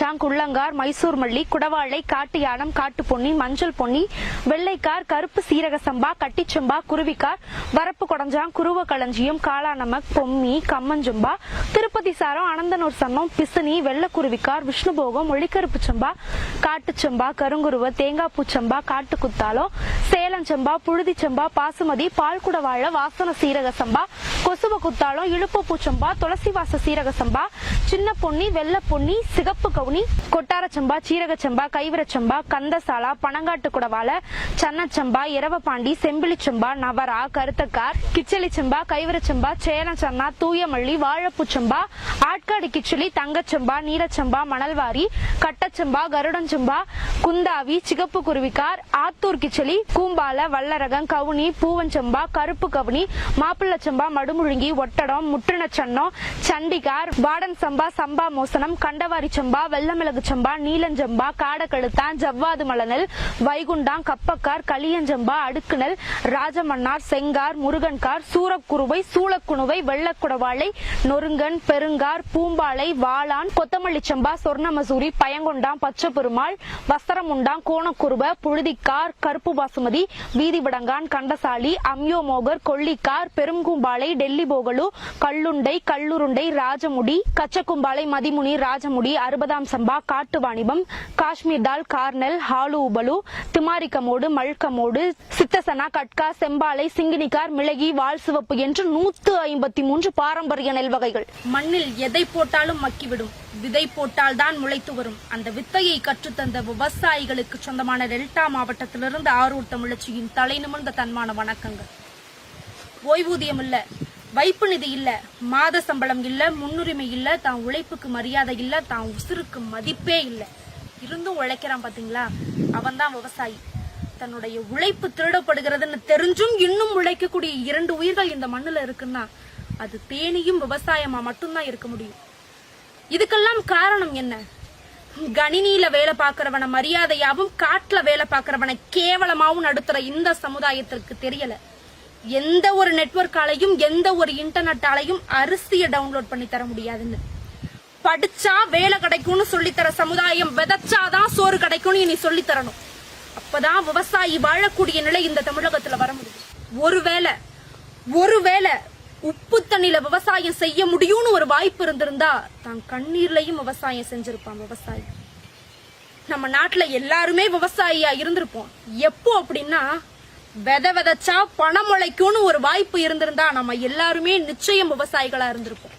குள்ளங்கார், மைசூர் மல்லி, குடவாழை, காட்டு யானம், காட்டு பொன்னி, மஞ்சள் பொன்னி, வெள்ளைக்கார், கருப்பு சீரக சம்பா, கட்டிச்சம்பா, குருவிக்கார், வரப்பு கொடஞ்சாங், குருவ களஞ்சியம், காளாநமக், பொம்மி, கம்மஞ்சம்பா, திருப்பதி சாரம், அனந்தனூர் சன்னம், பிசினி, வெள்ளக்குருவிக்கார், விஷ்ணுபோகம், ஒளிக்கருப்பு சம்பா, காட்டுச்சம்பா, கருங்குருவ, தேங்காய் பூச்சம்பா, காட்டு குத்தாலம், சேலஞ்சம்பா, புழுதி சம்பா, பாசுமதி, பால் குடவாழ, வாசன சீரக சம்பா, கொசுவ குத்தாலம், இழுப்பு பூச்சம்பா, துளசிவாச சீரக சம்பா, சின்ன பொன்னி, வெள்ள பொன்னி, சிகப்பு கவுனி, கொட்டாரச்சம்பா, சீரகச்சம்பா, கைவரச்சம்பா, கந்தசாலா, பனங்காட்டு குடவால, சன்னச்சம்பா, இரவப்பாண்டி, செம்பிலிச்சம்பா, நவரா, கருத்தக்கார், கிச்சலிச்சம்பா, கைவரச்சம்பா, சேலச்சன்னா, தூயமல்லி, வாழைப்பூச்சம்பா, ஆட்காடு கிச்சலி, தங்கச்சம்பா, நீலச்சம்பா, மணல்வாரி, கட்டச்சம்பா, கருடஞ்சம்பா, குந்தாவி, சிகப்பு குருவிக்கார், ஆத்தூர் கிச்சலி, கூம்பால, வல்லரகம், கவுனி, பூவஞ்சம்பா, கருப்பு கவுனி, மாப்பிள்ளச்சம்பா, மடுமுழுங்கி, ஒட்டடம், முற்றினச்சன்னம், சண்டிகார், வாடன் சம்பா, சம்பா மோசனம், கண்டவாரி சம்பா, வெள்ளமிளகு சம்பா, நீலஞ்சம்பா, காடக்கழுத்தான், ஜவ்வாது மலனல், வைகுண்டாங், கப்பக்கார், களியஞ்சம்பா, அடுக்குனல், ராஜமன்னார், செங்கார், முருகன்கார், சூரக்குருவை, சூளக்குணுவை, வெள்ளக்குடவாளை, நொருங்கன், பெருங்கார், பூம்பாளை, வாளான், கொத்தமல்லி சம்பா, சொர்ணமசூரி, பயங்கொண்டாம், பச்சை பெருமாள், வஸ்திரமுண்டாங், கோணக்குருவ, புழுதிக்கார், கருப்பு பாசுமதி, வீதிவிடங்கான், கண்டசாலி, அம்யோமோகர், கொல்லிக்கார், பெருங்கூம்பாளை, டெல்லி போகலு, கல்லுண்டை, கல்லுருண்டை, ராஜமுடி, கச்சக்கும்பாளை, மதிமுனி, ராஜமுடி, 60ஆம் சம்பா, காட்டு வாணிபம், காஷ்மீர் தால், கார்னல், ஹாலு உபலு, திமாரிக்கமோடு, மல்கமோடு, சித்தசனா, கட்கா, செம்பாலை, சிங்கினிக்கார், மிளகி, வால் சிவப்பு என்று 153 பாரம்பரிய நெல் வகைகள். மண்ணில் எதை போட்டாலும் மக்கிவிடும், விதை போட்டால் தான் முளைத்து வரும். அந்த வித்தையை கற்றுத்தந்த விவசாயிகளுக்கு சொந்தமான டெல்டா மாவட்டத்திலிருந்து ஆரூர் தமிழச்சியின் தலை நிமிர்ந்த தன்மான வணக்கங்கள். ஓய்வூதியம் இல்ல, வைப்பு நிதி இல்ல, மாத சம்பளம் இல்ல, முன்னுரிமை இல்ல, தான் உழைப்புக்கு மரியாதை இல்ல, தான் உசுருக்கு மதிப்பே இல்ல, இருந்தும் உழைக்கிறான் பாத்தீங்களா, அவன் தான் விவசாயி. தன்னுடைய உழைப்பு திருடப்படுகிறதுன்னு தெரிஞ்சும் இன்னும் உழைக்கக்கூடிய 2 உயிர்கள் இந்த மண்ணுல இருக்குன்னா அது தேனியும் விவசாயமா மட்டும்தான் இருக்க முடியும். இதுக்கெல்லாம் காரணம் என்ன? கணினியில வேலை பார்க்கறவன மரியாதையாவும், காட்டுல வேலை பார்க்கறவன கேவலமாவும் நடத்துற இந்த சமுதாயத்திற்கு தெரியல. எந்த ஒரு நெட்வொர்க்காலையும், எந்த ஒரு இன்டர்நெட்டாலையும் அரிசியை டவுன்லோட் பண்ணி தர முடியாதுன்னு, படிச்சா வேலை கிடைக்கும்னு சொல்லித்தர சமுதாயம் விதைச்சாதான் சோறு கிடைக்கும்னு இனி சொல்லி தரணும். அப்பதான் விவசாயி வாழக்கூடிய நிலை இந்த தமிழகத்துல வர முடியும். ஒருவேளை உப்பு தண்ணில விவசாயம் செய்ய முடியும்னு ஒரு வாய்ப்பு இருந்திருந்தா தான் கண்ணீர்லயும் விவசாயம் செஞ்சிருப்பான் விவசாயி. நம்ம நாட்டுல எல்லாருமே விவசாயியா இருந்திருப்போம். எப்போ அப்படின்னா, விதைச்சா பணம் முளைக்கும்னு ஒரு வாய்ப்பு இருந்திருந்தா நம்ம எல்லாருமே நிச்சயம் விவசாயிகளா இருந்திருப்போம்.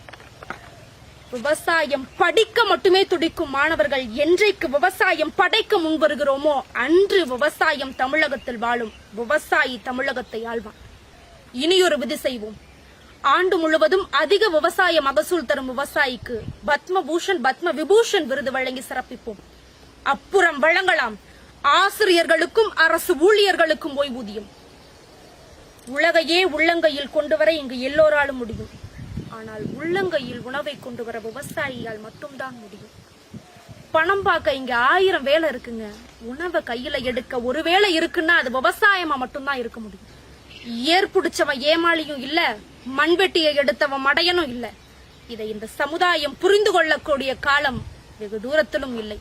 விவசாயம் படிக்க மட்டுமே துடிக்கும் மாணவர்கள் என்றைக்கு விவசாயம் படைக்க முன்வருகிறோமோ அன்று விவசாயம் தமிழகத்தில் வாழும். விவசாயி தமிழகத்தை ஆள்வான். இனியொரு விதி செய்வோம். ஆண்டு முழுவதும் அதிக விவசாய மகசூல் தரும் விவசாயிக்கு பத்மபூஷன், பத்ம விபூஷன் விருது வழங்கி சிறப்பிப்போம். அப்புறம் வழங்கலாம் ஆசிரியர்களுக்கும் அரசு ஊழியர்களுக்கும் ஓய்வூதியம். உலகையே உள்ளங்கையில் கொண்டு வர இங்கு எல்லோராலும் முடியும். ஆனால் உள்ளங்கையில் உணவை கொண்டு வர விவசாயியால் மட்டும்தான் முடியும். பணம் பார்க்க இங்க 1000 வேலை இருக்குங்க. உணவை கையில எடுக்க ஒரு வேலை இருக்குன்னா அது விவசாயமா மட்டும்தான் இருக்க முடியும். ஏற்புடிச்சவன் ஏமாளியும் இல்ல, மண்வெட்டியை எடுத்தவன் மடையனும் இல்ல. இதை இந்த சமுதாயம் புரிந்து கொள்ளக்கூடிய காலம் வெகு தூரத்திலும் இல்லை.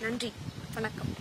நன்றி, வணக்கம்.